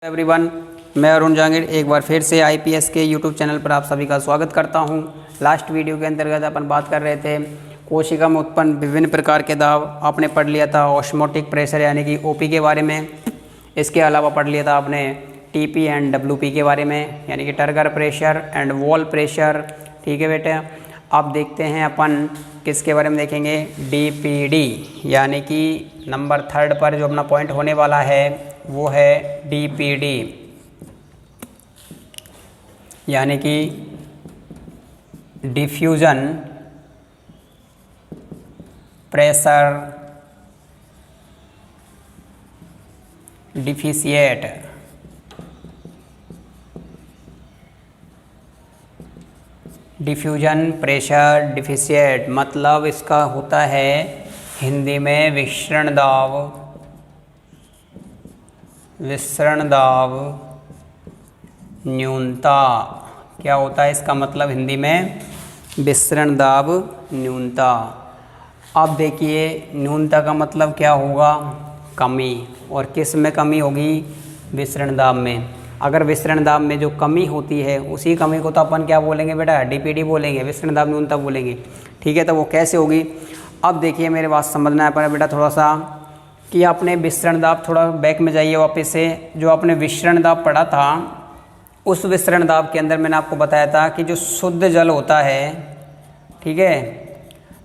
Everyone, मैं अरुण जहांगीर एक बार फिर से आईपीएस के यूट्यूब चैनल पर आप सभी का स्वागत करता हूं। लास्ट वीडियो के अंतर्गत अपन बात कर रहे थे कोशिका में उत्पन्न विभिन्न प्रकार के दाब। आपने पढ़ लिया था ऑस्मोटिक प्रेशर यानी कि ओपी के बारे में। इसके अलावा पढ़ लिया था आपने टीपी एंड डब्ल्यूपी के बारे में यानी कि turgor pressure and wall pressure. ठीक है बेटे, अब देखते हैं अपन किसके बारे में देखेंगे, डीपीडी यानी कि नंबर 3 पर जो अपना पॉइंट होने वाला है वो है डीपीडी यानी कि diffusion pressure deficit. Diffusion pressure deficit मतलब इसका होता है हिंदी में विसरण दाब न्यूनता। क्या होता है इसका मतलब हिंदी में, विसरण दाब न्यूनता। अब देखिए न्यूनता का मतलब क्या होगा, कमी। और किस में कमी होगी, विसरण दाब में। अगर विसरण दाब में जो कमी होती है उसी कमी को तो अपन क्या बोलेंगे बेटा, डीपीडी बोलेंगे, विसरण दाब न्यूनता बोलेंगे। ठीक है, तो वो कैसे होगी। अब देखिए मेरे बात समझना है पर बेटा थोड़ा सा कि आपने विसरण दाब, थोड़ा बैक में जाइए वापस से। जो आपने विसरण दाब पढ़ा था उस विसरण दाब के अंदर मैंने आपको बताया था कि जो शुद्ध जल होता है, ठीक है,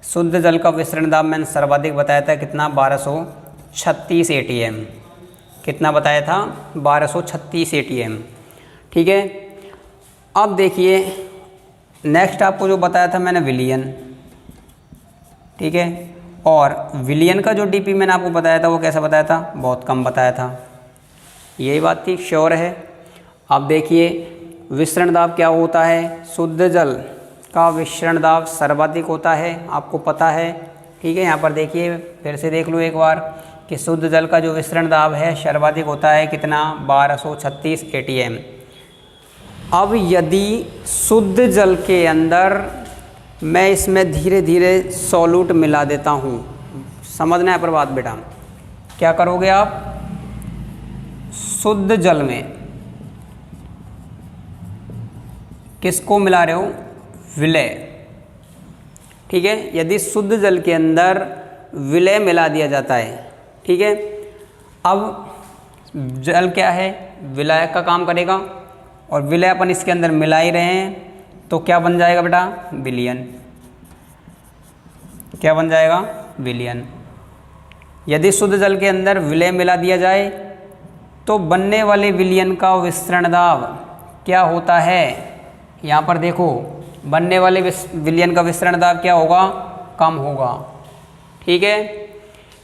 शुद्ध जल का विसरण दाब मैंने सर्वाधिक बताया था कितना, 1236 एटीएम। कितना बताया था, 1236 एटीएम। ठीक है, अब देखिए नेक्स्ट आपको जो बताया था मैंने विलियन। ठीक है, और विलियन का जो डीपी मैंने आपको बताया था वो कैसा बताया था, बहुत कम बताया था। यही बात थी, श्योर है। अब देखिए विसरण दाब क्या होता है, शुद्ध जल का विसरण दाब सर्वाधिक होता है, आपको पता है। ठीक है, यहाँ पर देखिए फिर से देख लो एक बार कि शुद्ध जल का जो विसरण दाब है सर्वाधिक होता है कितना, 1236 एटीएम। अब यदि शुद्ध जल के अंदर मैं इसमें धीरे धीरे सॉल्यूट मिला देता हूँ, समझना है पर बात बेटा, क्या करोगे आप, शुद्ध जल में किसको मिला रहे हो, विलय। ठीक है, यदि शुद्ध जल के अंदर विलय मिला दिया जाता है, ठीक है, अब जल क्या है, विलायक का काम करेगा और विलय अपन इसके अंदर मिला ही रहे हैं तो क्या बन जाएगा बेटा, विलियन। क्या बन जाएगा, विलियन। यदि शुद्ध जल के अंदर विलय मिला दिया जाए तो बनने वाले विलियन का विसरण दाब क्या होता है, यहाँ पर देखो बनने वाले विलियन का विसरण दाब क्या होगा, कम होगा। ठीक है,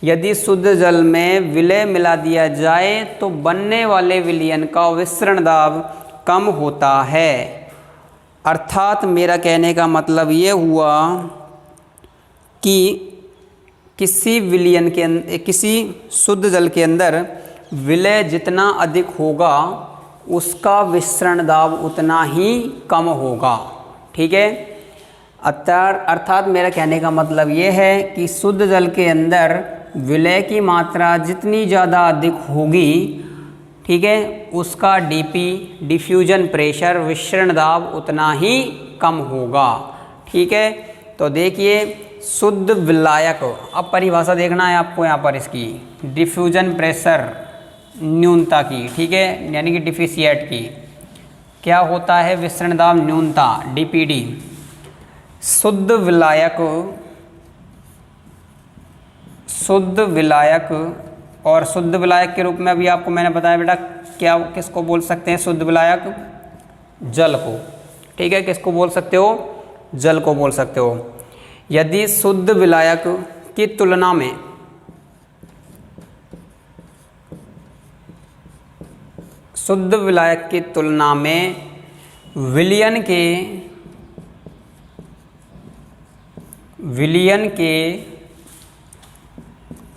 यदि शुद्ध जल में विलय मिला दिया जाए तो बनने वाले विलियन का विसरण दाब कम होता है। अर्थात मेरा कहने का मतलब ये हुआ कि किसी विलियन के अंदर, किसी शुद्ध जल के अंदर विलय जितना अधिक होगा उसका विसरण दाब उतना ही कम होगा। ठीक है, अर्थात मेरा कहने का मतलब ये है कि शुद्ध जल के अंदर विलय की मात्रा जितनी ज़्यादा अधिक होगी, ठीक है, उसका डीपी डिफ्यूजन प्रेशर विसरण दाब उतना ही कम होगा। ठीक है, तो देखिए शुद्ध विलायक, अब परिभाषा देखना है आपको यहाँ पर इसकी, डिफ्यूजन प्रेशर न्यूनता की। ठीक है, यानी कि डिफिशिएट की। क्या होता है विसरण दाब न्यूनता, डीपीडी। शुद्ध विलायक और शुद्ध विलायक के रूप में अभी आपको मैंने बताया बेटा क्या, किसको बोल सकते हैं शुद्ध विलायक, जल को। ठीक है, किसको बोल सकते हो, जल को बोल सकते हो। यदि शुद्ध विलायक की तुलना में विलियन के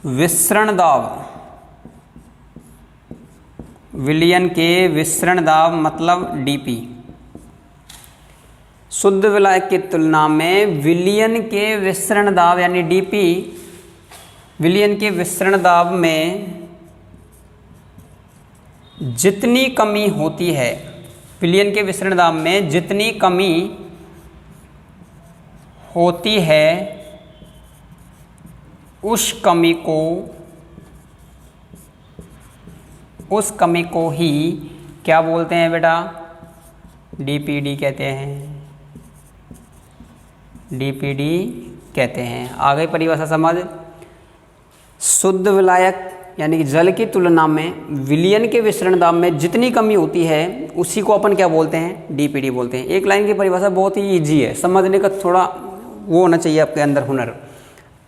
विसरण दाब मतलब डीपी, शुद्ध विलायक की तुलना में विलियन के विसरण दाब यानी डीपी विलयन के विसरण दाब में जितनी कमी होती है, विलयन के विसरण दाब में जितनी कमी होती है उस कमी को ही क्या बोलते हैं बेटा? डीपीडी कहते हैं, डीपीडी कहते हैं। आ गई परिभाषा समझ। शुद्ध विलायक यानी कि जल की तुलना में विलयन के विसरण दाब में जितनी कमी होती है उसी को अपन क्या बोलते हैं? डीपीडी बोलते हैं। एक लाइन की परिभाषा बहुत ही इजी है, समझने का थोड़ा वो होना चाहिए आपके अंदर हुनर।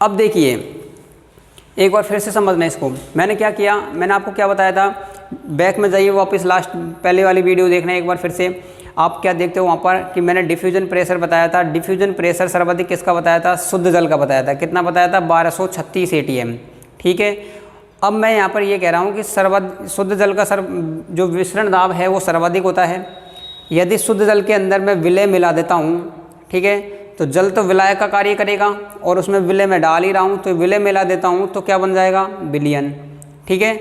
अब देखिए एक बार फिर से समझना इसको। मैंने क्या किया, मैंने आपको क्या बताया था, बैक में जाइए वापस, लास्ट पहले वाली वीडियो देखना एक बार फिर से। आप क्या देखते हो वहाँ पर कि मैंने डिफ्यूजन प्रेशर बताया था। डिफ्यूजन प्रेशर सर्वाधिक किसका बताया था? शुद्ध जल का बताया था। कितना बताया था? 1236 ATM। ठीक है। अब मैं यहाँ पर ये कह रहा हूँ कि शुद्ध जल का जो विसरण दाब है वो सर्वाधिक होता है। यदि शुद्ध जल के अंदर मैं विलय मिला देता हूँ, ठीक है, तो जल तो विलायक का कार्य करेगा और उसमें विलय मैं डाल ही रहा हूँ, तो विलय मिला देता हूँ तो क्या बन जाएगा? विलयन। ठीक है।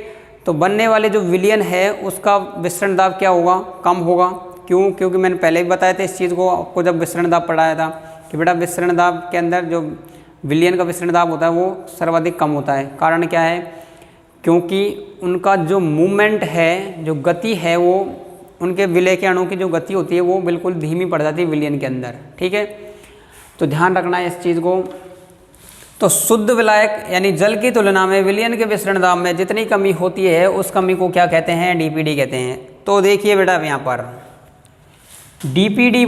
तो बनने वाले जो विलयन है उसका विसरण दाब क्या होगा? कम होगा। क्यों? क्योंकि मैंने पहले भी बताया था इस चीज़ को आपको जब विसरण दाब पढ़ाया था कि बेटा विसरण दाब के अंदर जो विलयन का विसरण दाब होता है वो सर्वाधिक कम होता है। कारण क्या है? क्योंकि उनका जो मूवमेंट है, जो गति है, वो उनके विलय के अणु की जो गति होती है वो बिल्कुल धीमी पड़ जाती है विलयन के अंदर। ठीक है। तो ध्यान रखना है इस चीज़ को। तो शुद्ध विलायक यानी जल की तुलना में विलयन के विसरण दाब में जितनी कमी होती है उस कमी को क्या कहते हैं? डीपीडी कहते हैं। तो देखिए बेटा यहाँ पर डीपीडी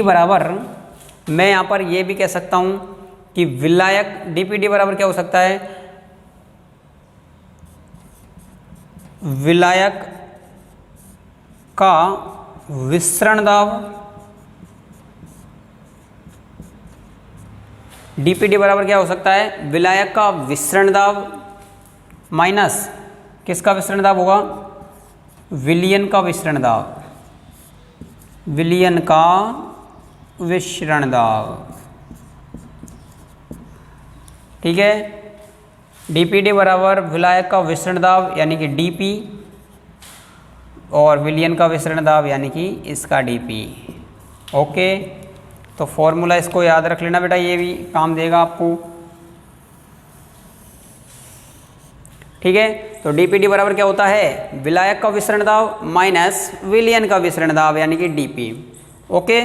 बराबर मैं यहाँ पर ये भी कह सकता हूँ कि विलायक डीपीडी बराबर क्या हो सकता है? विलायक का विसरण दाब। डीपीडी बराबर क्या हो सकता है? विलायक का विसरण दाब माइनस किसका विसरण दाब होगा? विलयन का विसरण दाब। विलयन का विसरण दाब। ठीक है। डीपीडी बराबर विलायक का विसरण दाब यानी कि डीपी और विलयन का विसरण दाब यानी कि इसका डीपी। ओके। तो फॉर्मूला इसको याद रख लेना बेटा, ये भी काम देगा आपको। ठीक है। तो डीपीडी बराबर क्या होता है? विलायक का विसरण दाब माइनस विलयन का विसरण दाब यानी कि डीपी। ओके।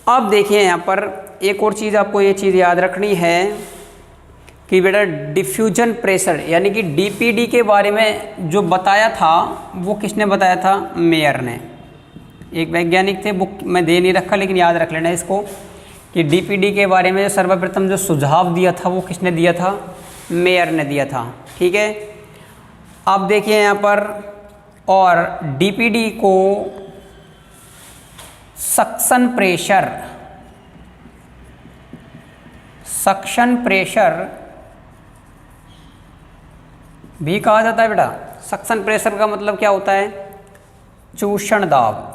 अब देखिए यहाँ पर एक और चीज़ आपको ये चीज़ याद रखनी है कि बेटा डिफ्यूजन प्रेशर यानी कि डीपीडी के बारे में जो बताया था वो किसने बताया था? मेयर ने। एक वैज्ञानिक थे, बुक में दे नहीं रखा लेकिन याद रख लेना इसको कि डीपीडी के बारे में सर्वप्रथम जो सुझाव दिया था वो किसने दिया था? मेयर ने दिया था। ठीक है। अब देखिए यहाँ पर, और डीपीडी को सक्शन प्रेशर भी कहा जाता है बेटा। सक्शन प्रेशर का मतलब क्या होता है? चूषण दाब।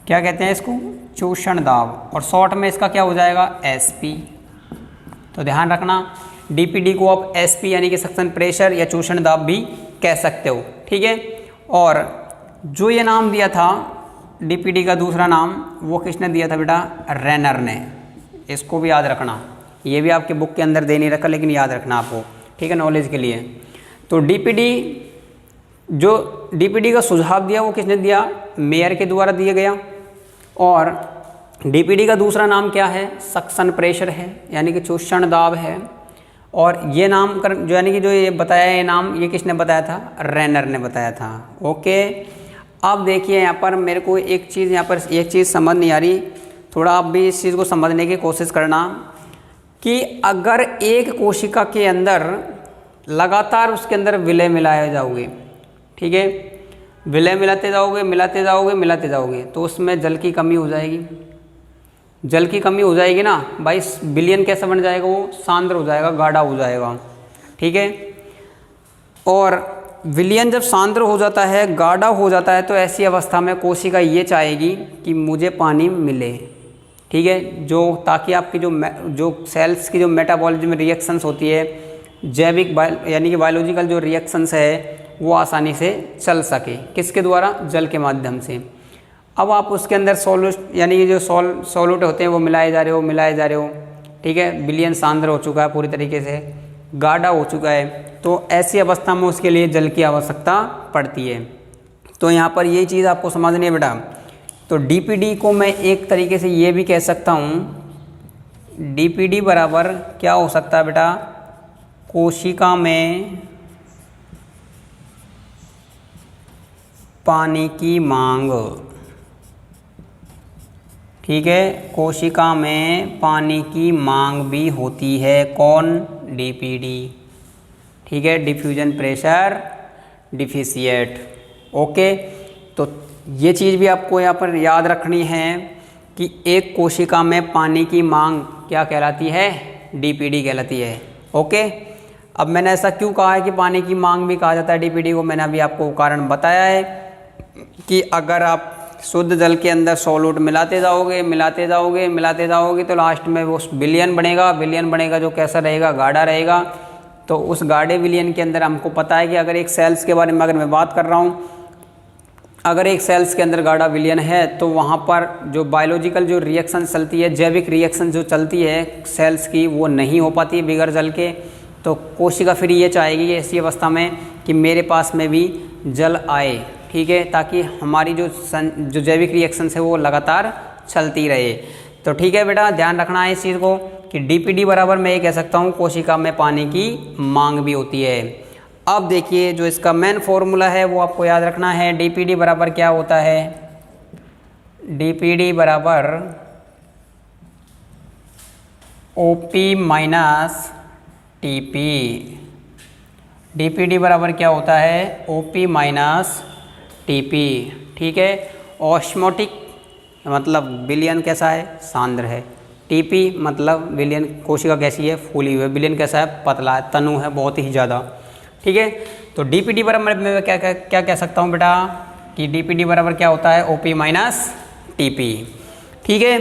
क्या कहते हैं इसको? चूषण दाब। और शॉर्ट में इसका क्या हो जाएगा? एसपी। तो ध्यान रखना डीपीडी को आप एसपी यानी कि सक्शन प्रेशर या चूषण दाब भी कह सकते हो। ठीक है। और जो ये नाम दिया था डीपीडी का दूसरा नाम वो किसने दिया था बेटा? रेनर ने। इसको भी याद रखना, ये भी आपके बुक के अंदर दे नहीं रखा लेकिन याद रखना आपको। ठीक है, नॉलेज के लिए। तो डीपीडी जो डीपीडी का सुझाव दिया वो किसने दिया? मेयर के द्वारा दिया गया। और डीपीडी का दूसरा नाम क्या है? सक्शन प्रेशर है यानी कि चूषण दाब है। और ये नाम जो यानी कि जो ये बताया ये नाम ये किसने बताया था? रेनर ने बताया था। ओके। अब देखिए यहाँ पर मेरे को एक चीज़ समझ नहीं आ रही, थोड़ा आप भी इस चीज़ को समझने की कोशिश करना कि अगर एक कोशिका के अंदर लगातार उसके अंदर विलय मिलाए जाओगे, ठीक है, विलय मिलाते जाओगे तो उसमें जल की कमी हो जाएगी। जल की कमी हो जाएगी ना भाई, विलयन कैसा बन जाएगा? वो सांद्र हो जाएगा, गाढ़ा हो जाएगा। ठीक है। और विलयन जब सांद्र हो जाता है, गाढ़ा हो जाता है, तो ऐसी अवस्था में कोशिका ये चाहेगी कि मुझे पानी मिले। ठीक है, जो ताकि आपकी जो सेल्स की जो मेटाबॉलिज्म रिएक्शंस होती है, जैविक यानी कि बायोलॉजिकल जो रिएक्शंस है वो आसानी से चल सके। किसके द्वारा? जल के माध्यम से। अब आप उसके अंदर सॉल्यूट यानी कि जो सॉल्यूट होते हैं वो मिलाए जा रहे हो, ठीक है, विलयन सांद्र हो चुका है, पूरी तरीके से गाढ़ा हो चुका है, तो ऐसी अवस्था में उसके लिए जल की आवश्यकता पड़ती है। तो यहाँ पर ये चीज़ आपको समझनी है बेटा। तो डीपीडी को मैं एक तरीके से ये भी कह सकता हूँ, डीपीडी बराबर क्या हो सकता है बेटा? कोशिका में पानी की मांग, ठीक है, कोशिका में पानी की मांग भी होती है। कौन? डीपीडी, ठीक है, डिफ्यूजन प्रेशर डिफिशिएट। ओके, तो ये चीज़ भी आपको यहाँ पर याद रखनी है कि एक कोशिका में पानी की मांग क्या कहलाती है? डीपीडी कहलाती है। ओके, अब मैंने ऐसा क्यों कहा है कि पानी की मांग भी कहा जाता है डीपीडी को? मैंने अभी आपको कारण बताया है कि अगर आप शुद्ध जल के अंदर सॉल्यूट मिलाते जाओगे तो लास्ट में वो विलयन बनेगा जो कैसा रहेगा? गाढ़ा रहेगा। तो उस गाढ़े विलयन के अंदर हमको पता है कि अगर एक सेल्स के बारे में अगर मैं बात कर रहा हूँ, अगर एक सेल्स के अंदर गाढ़ा विलयन है तो वहाँ पर जो बायोलॉजिकल जो रिएक्शन चलती है, जैविक रिएक्शन जो चलती है सेल्स की, वो नहीं हो पाती बगैर जल के। तो कोशिका फिर ये चाहेगी ऐसी अवस्था में कि मेरे पास में भी जल आए, ठीक है, ताकि हमारी जो जैविक रिएक्शन है वो लगातार चलती रहे। तो ठीक है बेटा, ध्यान रखना है इस चीज़ को कि डीपीडी बराबर मैं ये कह सकता हूँ कोशिका में पानी की मांग भी होती है। अब देखिए जो इसका मेन फॉर्मूला है वो आपको याद रखना है। डीपीडी बराबर क्या होता है? डीपीडी बराबर ओपी माइनस टीपी। डीपीडी बराबर क्या होता है? ओपी माइनस टीपी, ठीक है। ऑस्मोटिक मतलब विलयन कैसा है? सांद्र है। टीपी मतलब विलयन, कोशिका कैसी है? फूली हुई है। विलयन कैसा है? पतला है, तनु है बहुत ही ज़्यादा, ठीक है। तो डीपीडी बराबर मैं क्या कह सकता हूँ बेटा कि डीपीडी बराबर क्या होता है? ओपी माइनस टीपी, ठीक है।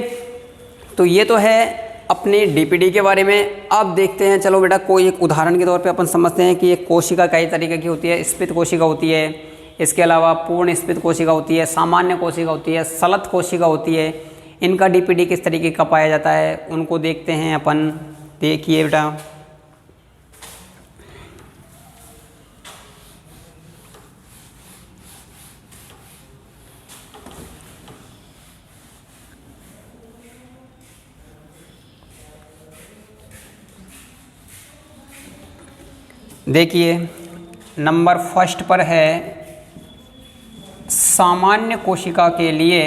तो ये तो है अपने डीपीडी के बारे में। अब देखते हैं, चलो बेटा कोई एक उदाहरण के तौर पे अपन समझते हैं कि एक कोशिका कई तरीके की होती है। स्फीत कोशिका होती है, इसके अलावा पूर्ण स्फीत कोशिका होती है, सामान्य कोशिका होती है, सलत कोशिका होती है। इनका डीपीडी किस तरीके का पाया जाता है उनको देखते हैं अपन। देखिए बेटा, देखिए नंबर फर्स्ट पर है सामान्य कोशिका के लिए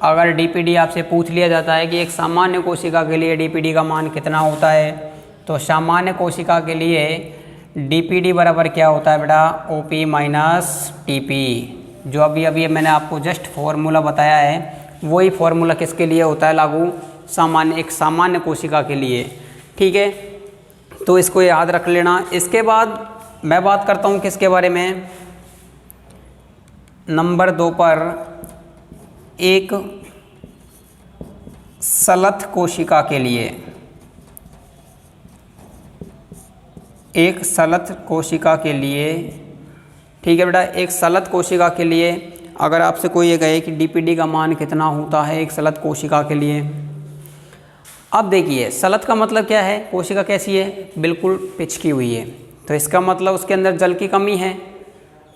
अगर डीपीडी आपसे पूछ लिया जाता है कि एक सामान्य कोशिका के लिए डीपीडी का मान कितना होता है, तो सामान्य कोशिका के लिए डीपीडी बराबर क्या होता है बेटा? OP minus TP. जो अभी मैंने आपको जस्ट फॉर्मूला बताया है वही फॉर्मूला किसके लिए होता है लागू? एक सामान्य कोशिका के लिए, ठीक है। तो इसको याद रख लेना। इसके बाद मैं बात करता हूँ किसके बारे में? नंबर 2 पर एक सलत कोशिका के लिए, एक सलत कोशिका के लिए, ठीक है बेटा। एक सलत कोशिका के लिए अगर आपसे कोई ये कहे कि डीपीडी का मान कितना होता है एक सलत कोशिका के लिए। अब देखिए सलत का मतलब क्या है? कोशिका कैसी है? बिल्कुल पिचकी हुई है, तो इसका मतलब उसके अंदर जल की कमी है,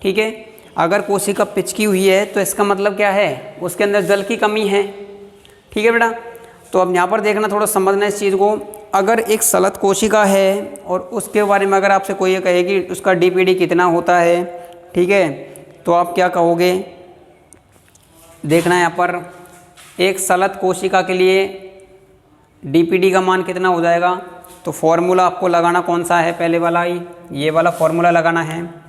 ठीक है। अगर कोशिका पिचकी हुई है तो इसका मतलब क्या है? उसके अंदर जल की कमी है, ठीक है बेटा। तो अब यहाँ पर देखना, थोड़ा समझना इस चीज़ को। अगर एक सलत कोशिका है और उसके बारे में अगर आपसे कोई ये कहे कि उसका डीपीडी कितना होता है, ठीक है, तो आप क्या कहोगे? देखना यहाँ पर एक सलत कोशिका के लिए डीपीडी का मान कितना हो जाएगा। तो फॉर्मूला आपको लगाना कौन सा है? पहले वाला ही, ये वाला फॉर्मूला लगाना है।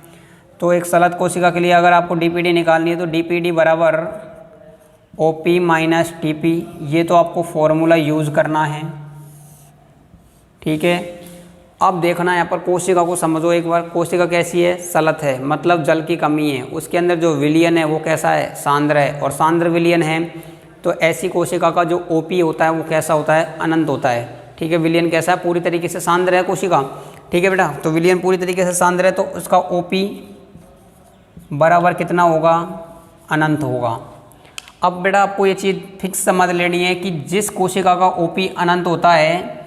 तो एक सलत कोशिका के लिए अगर आपको डीपीडी निकालनी है तो डीपीडी बराबर ओपी माइनस टीपी, ये तो आपको फॉर्मूला यूज़ करना है, ठीक है। अब देखना यहाँ पर कोशिका को समझो एक बार। कोशिका कैसी है? सलत है, मतलब जल की कमी है। उसके अंदर जो विलयन है वो कैसा है? सांद्र है, और सांद्र विलयन है तो ऐसी कोशिका का जो ओपी होता है वो कैसा होता है? अनंत होता है। ठीक है, विलयन कैसा है? पूरी तरीके से सांद्र है कोशिका। ठीक है बेटा, तो विलयन पूरी तरीके से सांद्र है तो उसका ओपी बराबर कितना होगा? अनंत होगा। अब बेटा आपको ये चीज़ फिक्स समझ लेनी है कि जिस कोशिका का ओपी अनंत होता है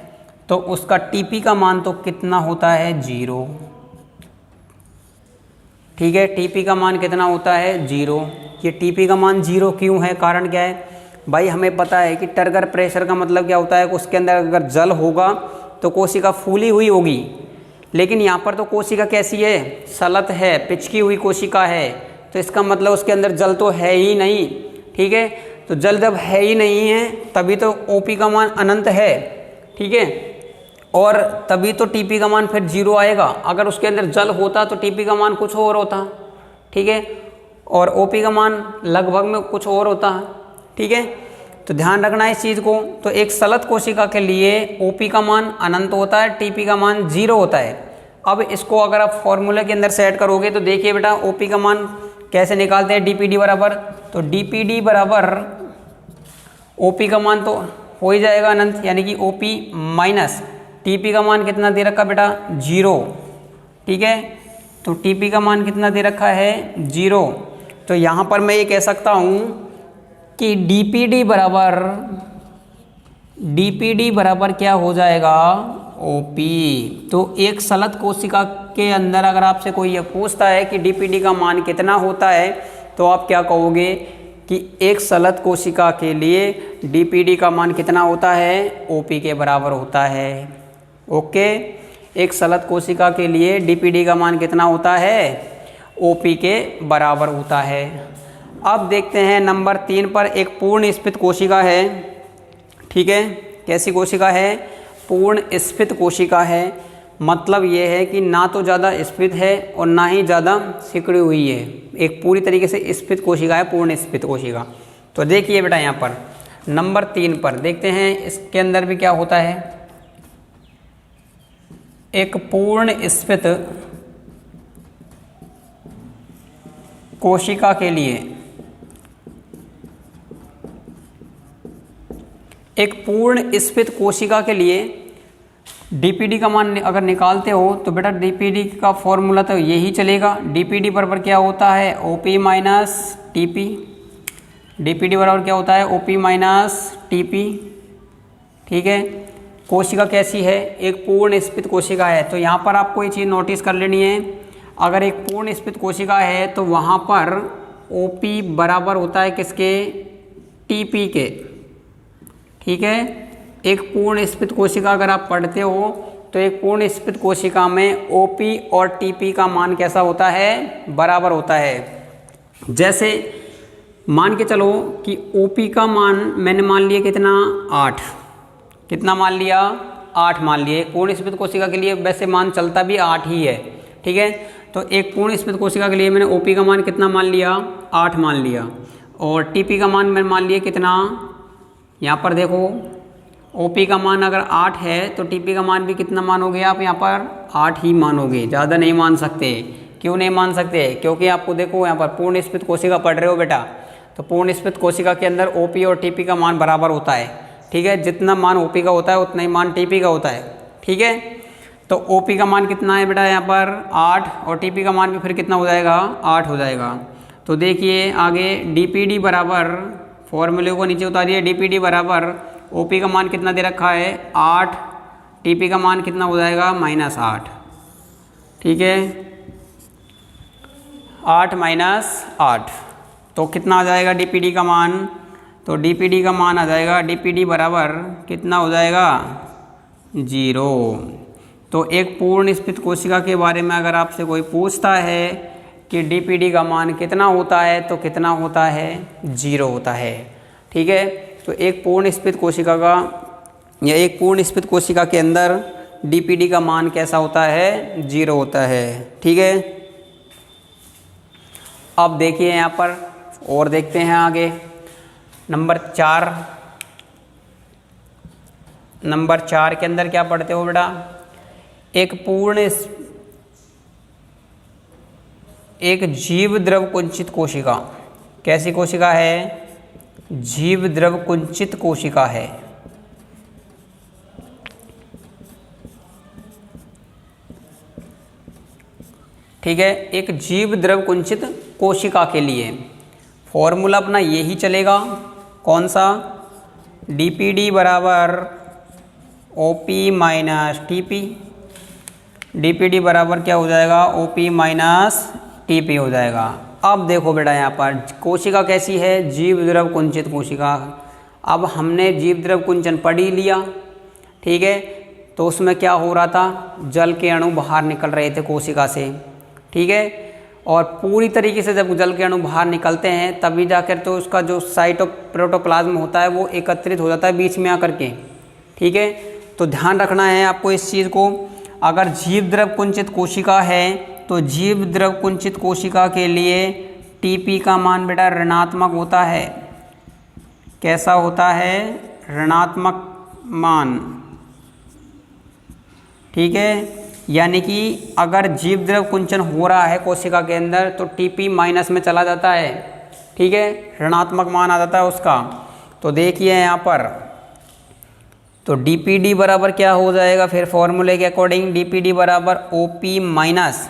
तो उसका टीपी का मान तो कितना होता है? 0। ठीक है, टीपी का मान कितना होता है? 0। ये टीपी का मान 0 क्यों है? कारण क्या है भाई? हमें पता है कि टर्गर प्रेशर का मतलब क्या होता है? उसके अंदर अगर जल होगा तो कोशिका फूली हुई होगी, लेकिन यहाँ पर तो कोशिका कैसी है? सलत है, पिचकी हुई कोशिका है, तो इसका मतलब उसके अंदर जल तो है ही नहीं। ठीक है, तो जल जब है ही नहीं है तभी तो ओपी का मान अनंत है। ठीक है, और तभी तो टीपी का मान फिर 0 आएगा। अगर उसके अंदर जल होता तो टीपी का मान कुछ और होता। ठीक है, और ओपी का मान लगभग में कुछ और होता। ठीक है, तो ध्यान रखना है इस चीज़ को। तो एक सलत कोशिका के लिए ओपी का मान अनंत होता है, टीपी का मान 0 होता है। अब इसको अगर आप फॉर्मूले के अंदर सेट करोगे तो देखिए बेटा, ओपी का मान कैसे निकालते हैं? डीपीडी बराबर, तो डीपीडी बराबर ओपी का मान तो हो ही जाएगा अनंत, यानी कि ओपी माइनस टीपी का मान कितना दे रखा बेटा? 0। ठीक है, तो टीपी का मान कितना दे रखा है? 0। तो यहाँ पर मैं ये कह सकता हूँ कि डीपीडी बराबर क्या हो जाएगा? ओपी। तो एक सलत कोशिका के अंदर अगर आपसे कोई ये पूछता है कि डीपीडी का मान कितना होता है तो आप क्या कहोगे कि एक सलत कोशिका के लिए डीपीडी का मान कितना होता है? ओपी के बराबर होता है। ओके, एक सलत कोशिका के लिए डीपीडी का मान कितना होता है? ओपी के बराबर होता है। अब देखते हैं नंबर 3 पर, एक पूर्ण स्फीत कोशिका है। ठीक है, कैसी कोशिका है? पूर्ण स्फीत कोशिका है। मतलब ये है कि ना तो ज़्यादा स्फीत है और ना ही ज़्यादा सिकुड़ी हुई है, एक पूरी तरीके से स्फीत कोशिका है, पूर्ण स्फीत कोशिका। तो देखिए बेटा यहाँ पर नंबर 3 पर देखते हैं इसके अंदर भी क्या होता है। एक पूर्ण स्फीत कोशिका के लिए, एक पूर्ण स्फीत कोशिका के लिए डीपीडी का मान अगर निकालते हो तो बेटा डीपीडी का फॉर्मूला तो यही चलेगा। डीपीडी बराबर क्या होता है? OP minus TP. डीपीडी बराबर क्या होता है? OP minus TP. ठीक है, कोशिका कैसी है? एक पूर्ण स्फीत कोशिका है। तो यहाँ पर आपको ये चीज़ नोटिस कर लेनी है, अगर एक पूर्ण स्फीत कोशिका है तो वहाँ पर ओपी बराबर होता है किसके? टीपी के। ठीक है, एक पूर्ण स्फीत कोशिका अगर आप पढ़ते हो तो एक पूर्ण स्फीत कोशिका में ओपी और टीपी का मान कैसा होता है? बराबर होता है। जैसे मान के चलो कि ओपी का मान मैंने मान लिया कितना? 8। कितना मान लिया? 8 मान लिए। पूर्ण स्फीत कोशिका के लिए वैसे मान चलता भी 8 ही है। ठीक है, तो एक पूर्ण स्फीत कोशिका के लिए मैंने ओपी का मान कितना मान लिया? 8 मान लिया। और टीपी का मान मैंने मान लिया कितना? यहाँ पर देखो, ओपी का मान अगर 8 है तो टीपी का मान भी कितना मानोगे आप? यहाँ पर 8 ही मानोगे, ज़्यादा नहीं मान सकते। क्यों नहीं मान सकते? क्योंकि आपको देखो यहाँ पर पूर्ण स्फीत कोशिका पढ़ रहे हो बेटा, तो पूर्ण स्फीत कोशिका के अंदर ओपी और टीपी का मान बराबर होता है। ठीक है, जितना मान ओपी का होता है उतना ही मान टीपी का होता है। ठीक है, तो ओपी का मान कितना है बेटा? यहाँ पर 8, और टीपी का मान भी फिर कितना हो जाएगा? 8 हो जाएगा। तो देखिए आगे डीपीडी बराबर, फॉर्मूले को नीचे उतारिए, डीपीडी बराबर ओपी का मान कितना दे रखा है? 8, टीपी का मान कितना हो जाएगा? -8। ठीक है, 8 - 8 तो कितना आ जाएगा डीपीडी का मान? तो डीपीडी का मान आ जाएगा, डीपीडी बराबर कितना हो जाएगा? 0। तो एक पूर्ण स्फीत कोशिका के बारे में अगर आपसे कोई पूछता है कि डीपीडी का मान कितना होता है तो कितना होता है? 0 होता है। ठीक है, तो एक पूर्ण स्फीत कोशिका का या एक पूर्ण स्फीत कोशिका के अंदर डीपीडी का मान कैसा होता है? 0 होता है। ठीक है, अब देखिए यहाँ पर और देखते हैं आगे नंबर 4। नंबर 4 के अंदर क्या पढ़ते हो बेटा? एक जीव द्रव कुंचित कोशिका, कैसी कोशिका है? जीव द्रव कुंचित कोशिका है। ठीक है, एक जीव द्रव कुंचित कोशिका के लिए फॉर्मूला अपना यही चलेगा, कौन सा? डीपीडी बराबर ओपी माइनस टीपी। डीपीडी बराबर क्या हो जाएगा? ओपी माइनस टीपी हो जाएगा। अब देखो बेटा यहाँ पर कोशिका कैसी है? जीव द्रव कुंचित कोशिका। अब हमने जीव द्रव कुंचन पढ़ ही लिया, ठीक है, तो उसमें क्या हो रहा था? जल के अणु बाहर निकल रहे थे कोशिका से, ठीक है, और पूरी तरीके से जब जल के अणु बाहर निकलते हैं तभी जाकर तो उसका जो साइटोप्लाज्म होता है वो एकत्रित हो जाता है बीच में आकर के, ठीक है। तो ध्यान रखना है आपको इस चीज़ को। अगर जीव द्रव कुंचित कोशिका है तो जीव द्रव कुंचित कोशिका के लिए टीपी का मान बेटा ऋणात्मक होता है। कैसा होता है? ऋणात्मक मान, ठीक है। यानी कि अगर जीव द्रव कुंचन हो रहा है कोशिका के अंदर तो टीपी माइनस में चला जाता है, ठीक है, ऋणात्मक मान आ जाता है उसका। तो देखिए यहाँ पर, तो डीपीडी बराबर क्या हो जाएगा फिर फॉर्मूले के अकॉर्डिंग? डीपीडी बराबर ओपी माइनस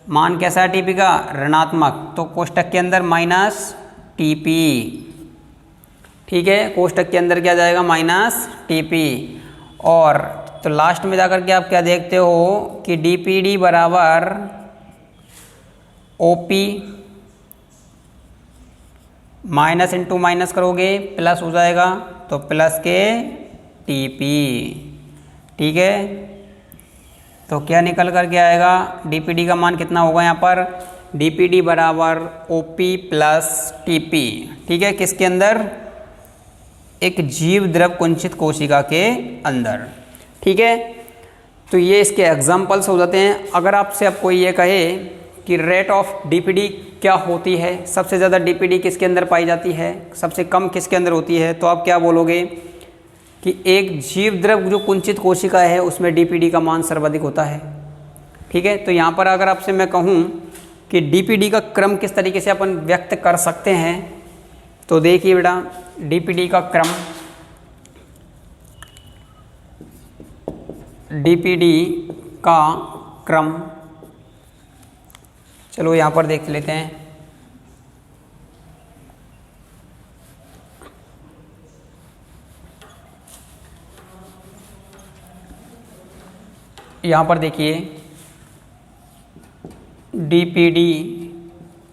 मान कैसा है टीपी का? ऋणात्मक, तो कोष्टक के अंदर माइनस टीपी, ठीक है, कोष्टक के अंदर क्या जाएगा? Minus TP. और तो लास्ट में जाकर के आप क्या देखते हो कि डीपीडी बराबर ओपी माइनस इंटू माइनस करोगे प्लस हो जाएगा, तो प्लस के टीपी, ठीक है। तो क्या निकल कर के आएगा? डीपीडी का मान कितना होगा यहाँ पर? डीपीडी बराबर ओपी प्लस टीपी, ठीक है, किसके अंदर? एक जीव द्रव कुंचित कोशिका के अंदर, ठीक है। तो ये इसके एग्जाम्पल्स हो जाते हैं। अगर आपसे अब कोई ये कहे कि रेट ऑफ डीपीडी क्या होती है, सबसे ज़्यादा डीपीडी किसके अंदर पाई जाती है, सबसे कम किसके अंदर होती है, तो आप क्या बोलोगे कि एक जीव द्रव जो कुंचित कोशिका है उसमें डीपीडी का मान सर्वाधिक होता है, ठीक है। तो यहाँ पर अगर आपसे मैं कहूँ कि डीपीडी का क्रम किस तरीके से अपन व्यक्त कर सकते हैं, तो देखिए बेटा डीपीडी का क्रम, डीपीडी का क्रम, चलो यहाँ पर देख लेते हैं। यहाँ पर देखिए डीपीडी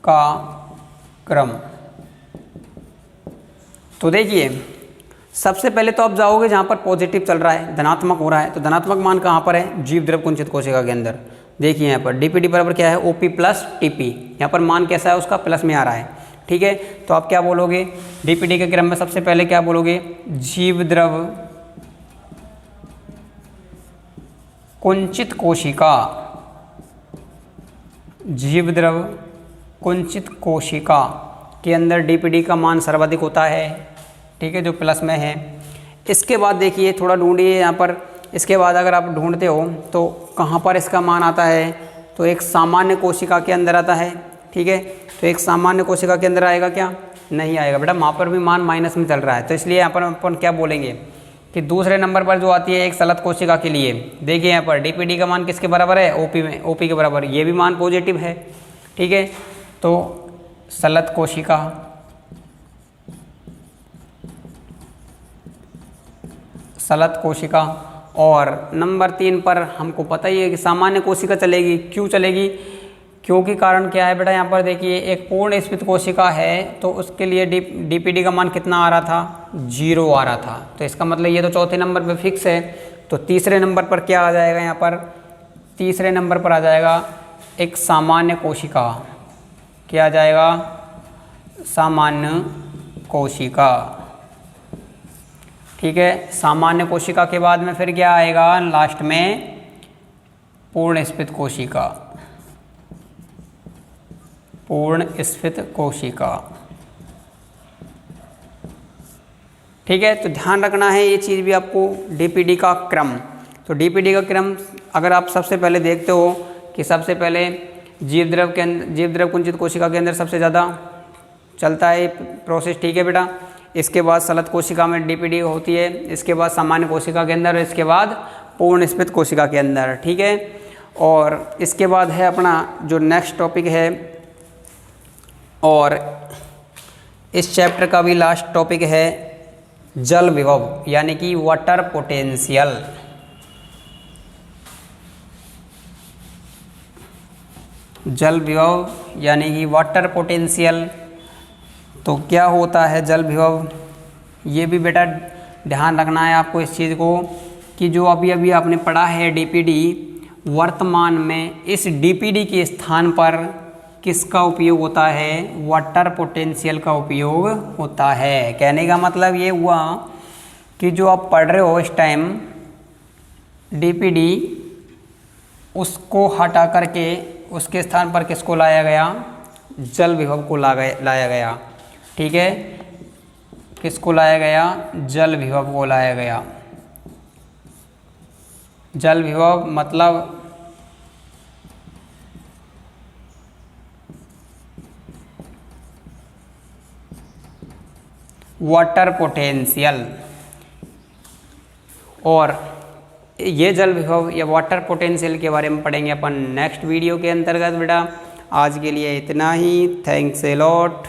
का क्रम, तो देखिए सबसे पहले तो आप जाओगे जहाँ पर पॉजिटिव चल रहा है, धनात्मक हो रहा है, तो धनात्मक मान कहाँ पर है? जीव द्रव कुंचित कोशिका के अंदर। देखिए यहाँ पर डीपीडी बराबर क्या है? OP plus TP. यहाँ पर मान कैसा है उसका? प्लस में आ रहा है, ठीक है। तो आप क्या बोलोगे डीपीडी के क्रम में? सबसे पहले क्या बोलोगे? जीव द्रव कुंचित कोशिका, जीव द्रव कुंचित कोशिका के अंदर डीपीडी का मान सर्वाधिक होता है, ठीक है, जो प्लस में है। इसके बाद देखिए थोड़ा ढूंढिए यहाँ पर, इसके बाद अगर आप ढूंढते हो तो कहाँ पर इसका मान आता है? तो एक सामान्य कोशिका के अंदर आता है, ठीक है। तो एक सामान्य कोशिका के अंदर आएगा क्या? नहीं आएगा बेटा, वहाँ पर भी मान माइनस में चल रहा है। तो इसलिए यहाँ पर अपन क्या बोलेंगे कि दूसरे नंबर पर जो आती है एक सलत कोशिका के लिए, देखिए यहाँ पर डीपीडी का मान किसके बराबर है? ओपी में, ओपी के बराबर, ये भी मान पॉजिटिव है, ठीक है। तो सलत कोशिका, सलत कोशिका, और नंबर 3 पर हमको पता ही है कि सामान्य कोशिका चलेगी। क्यों चलेगी? क्योंकि कारण क्या है बेटा? यहाँ पर देखिए एक पूर्ण स्फीत कोशिका है तो उसके लिए डीपीडी का मान कितना आ रहा था? 0 आ रहा था। तो इसका मतलब ये तो चौथे नंबर पे फिक्स है। तो तीसरे नंबर पर क्या आ जाएगा? यहाँ पर तीसरे नंबर पर आ जाएगा एक सामान्य कोशिका। क्या आ जाएगा? सामान्य कोशिका, ठीक है। सामान्य कोशिका के बाद में फिर क्या आएगा? लास्ट में पूर्ण स्फीत कोशिका, पूर्ण स्फीत कोशिका, ठीक है, तो ध्यान रखना है ये चीज़ भी आपको, डीपीडी का क्रम। तो डीपीडी का क्रम अगर आप सबसे पहले देखते हो कि सबसे पहले जीवद्रव के अंदर, जीवद्रव कुंचित कोशिका के अंदर सबसे ज़्यादा चलता है प्रोसेस, ठीक है बेटा। इसके बाद सलत कोशिका में डीपीडी होती है, इसके बाद सामान्य कोशिका के अंदर, इसके बाद पूर्ण स्फीत कोशिका के अंदर, ठीक है। और इसके बाद है अपना जो नेक्स्ट टॉपिक है, और इस चैप्टर का भी लास्ट टॉपिक है जल विभव यानी कि वाटर पोटेंशियल। जल विभव यानी कि वाटर पोटेंशियल। तो क्या होता है जल विभव, ये भी बेटा ध्यान रखना है आपको इस चीज़ को कि जो अभी अभी आपने पढ़ा है डीपीडी, वर्तमान में इस डीपीडी के स्थान पर किसका उपयोग होता है, वाटर पोटेंशियल का उपयोग होता है। कहने का मतलब ये हुआ कि जो आप पढ़ रहे हो इस टाइम डीपीडी, उसको हटा करके उसके स्थान पर किसको लाया गया, जल विभव को लाया गया, ठीक है। किसको लाया गया, जल विभव को लाया गया। जल विभव मतलब वाटर पोटेंशियल। और ये जल विभव या वाटर पोटेंशियल के बारे में पढ़ेंगे अपन नेक्स्ट वीडियो के अंतर्गत बेटा। आज के लिए इतना ही, थैंक्स ए लॉट।